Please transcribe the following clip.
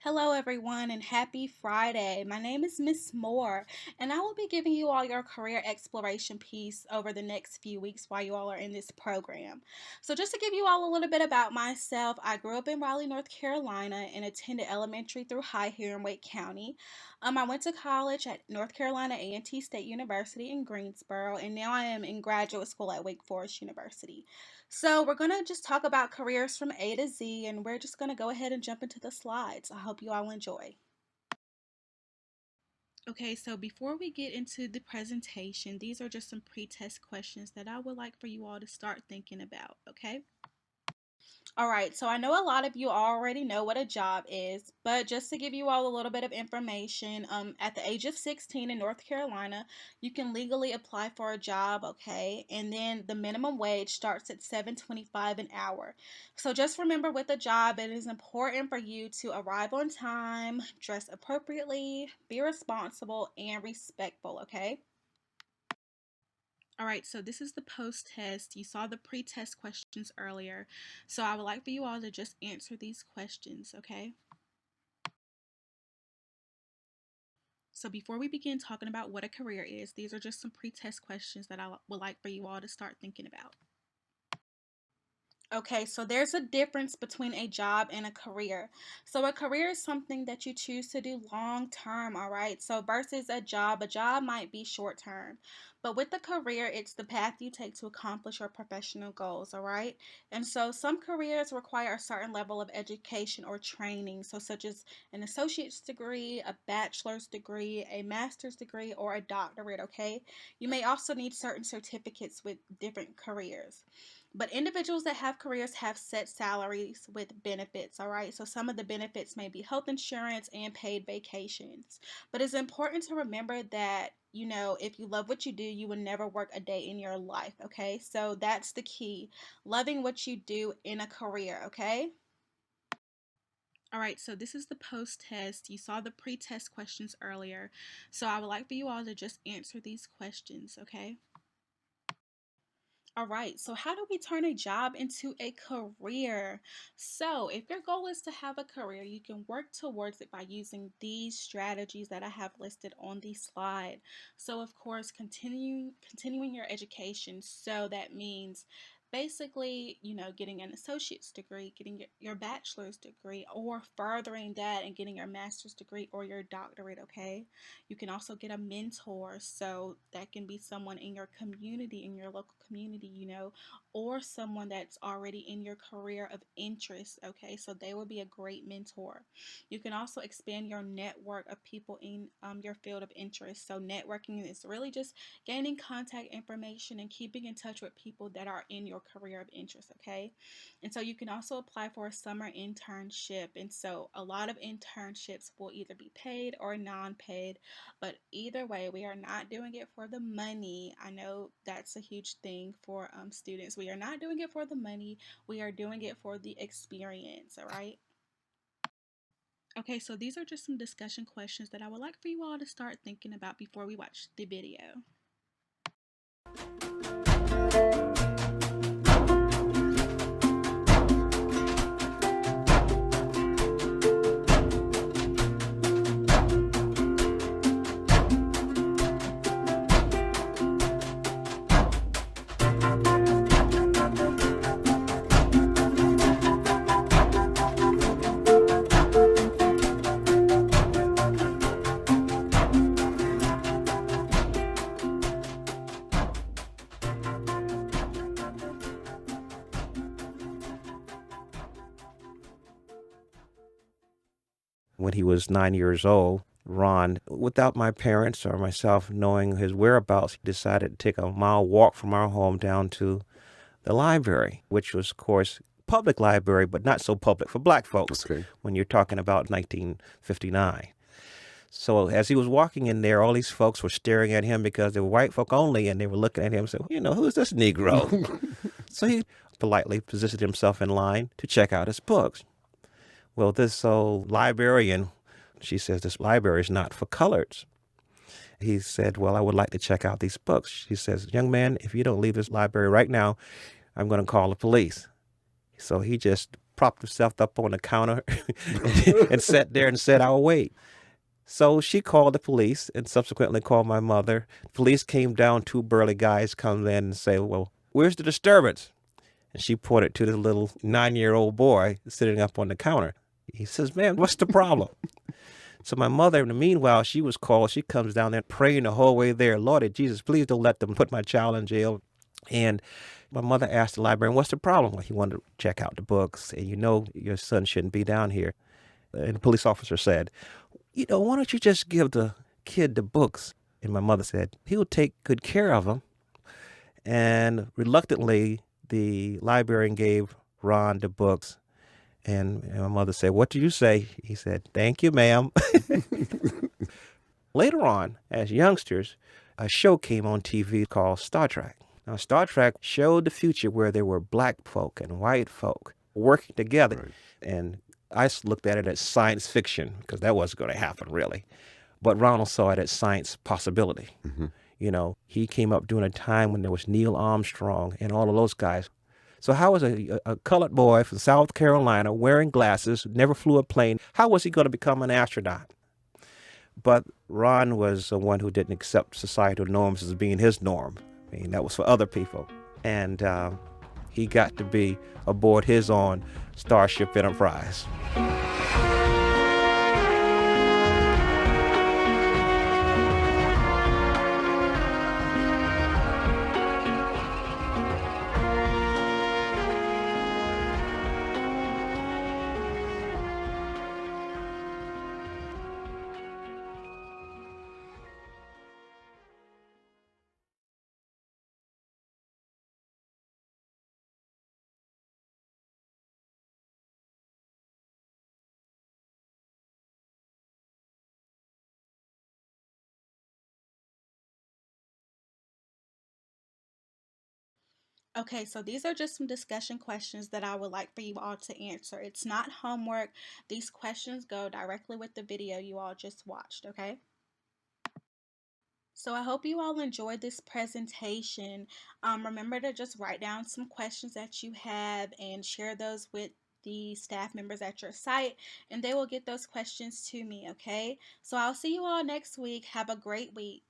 Hello, everyone, and happy Friday. My name is Miss Moore, and I will be giving you all your career exploration piece over the next few weeks while you all are in this program. So, just to give you all a little bit about myself, I grew up in Raleigh, North Carolina, and attended elementary through high here in Wake County. I went to college at North Carolina A&T State University in Greensboro, and now I am in graduate school at Wake Forest University. So, we're going to just talk about careers from A to Z, and we're just going to go ahead and jump into the slides. I hope you all enjoy. Okay, so before we get into the presentation, these are just some pre-test questions that I would like for you all to start thinking about, okay? All right, so I know a lot of you already know what a job is, but just to give you all a little bit of information, at the age of 16 in North Carolina, you can legally apply for a job, okay? And then the minimum wage starts at 7.25 an hour. So just remember with a job, it is important for you to arrive on time, dress appropriately, be responsible, and respectful, okay? All right, so this is the post test. You saw the pre test questions earlier. So I would like for you all to just answer these questions, okay? So before we begin talking about what a career is, these are just some pre test questions that I would like for you all to start thinking about. Okay, so there's a difference between a job and a career. So a career is something that you choose to do long term, all right? So versus a job might be short term. But with a career, it's the path you take to accomplish your professional goals, all right? And so some careers require a certain level of education or training, so such as an associate's degree, a bachelor's degree, a master's degree, or a doctorate, okay? You may also need certain certificates with different careers. But individuals that have careers have set salaries with benefits, all right? So some of the benefits may be health insurance and paid vacations. But it's important to remember that, if you love what you do, you will never work a day in your life, okay? So that's the key. Loving what you do in a career, okay? All right, so this is the post test. You saw the pre test questions earlier. So I would like for you all to just answer these questions, okay? All right, so how do we turn a job into a career? So, if your goal is to have a career, you can work towards it by using these strategies that I have listed on the slide. So, of course, continuing your education. So that means basically, getting an associate's degree, getting your bachelor's degree, or furthering that and getting your master's degree or your doctorate, okay? You can also get a mentor. So that can be someone in your community, in your local community, or someone that's already in your career of interest. Okay, so they will be a great mentor. You can also expand your network of people in your field of interest. So networking is really just gaining contact information and keeping in touch with people that are in your career of interest. Okay, and so you can also apply for a summer internship. And so a lot of internships will either be paid or non paid, but either way, we are not doing it for the money. I know that's a huge thing for students. We are not doing it for the money. We are doing it for the experience, all right? Okay, so these are just some discussion questions that I would like for you all to start thinking about before we watch the video. When he was 9 years old, Ron, without my parents or myself knowing his whereabouts, decided to take a mile walk from our home down to the library, which was, of course, public library, but not so public for black folks Okay. when you're talking about 1959. So as he was walking in there, all these folks were staring at him because they were white folk only, and they were looking at him and said, who's this Negro? So he politely positioned himself in line to check out his books. Well, this old librarian, she says, this library is not for coloreds. He said, well, I would like to check out these books. She says, young man, if you don't leave this library right now, I'm going to call the police. So he just propped himself up on the counter and sat there and said, I'll wait. So she called the police and subsequently called my mother. Police came down, two burly guys come in and say, well, where's the disturbance? And she pointed to the little 9-year-old boy sitting up on the counter. He says, man, what's the problem? So my mother, in the meanwhile, she was called. She comes down there praying the whole way there. Lord Jesus, please don't let them put my child in jail. And my mother asked the librarian, what's the problem? Well, he wanted to check out the books. And your son shouldn't be down here. And the police officer said, why don't you just give the kid the books? And my mother said, he'll take good care of them. And reluctantly, the librarian gave Ron the books. And my mother said, what do you say? He said, thank you, ma'am. Later on, as youngsters, a show came on TV called Star Trek. Now, Star Trek showed the future where there were black folk and white folk working together. Right. And I looked at it as science fiction because that wasn't going to happen, really. But Ronald saw it as science possibility. He came up during a time when there was Neil Armstrong and all of those guys. So how was a colored boy from South Carolina wearing glasses, never flew a plane, how was he going to become an astronaut? But Ron was the one who didn't accept societal norms as being his norm. I mean, that was for other people. And he got to be aboard his own Starship Enterprise. Okay, so these are just some discussion questions that I would like for you all to answer. It's not homework. These questions go directly with the video you all just watched, okay? So I hope you all enjoyed this presentation. Remember to just write down some questions that you have and share those with the staff members at your site, and they will get those questions to me, okay? So I'll see you all next week. Have a great week.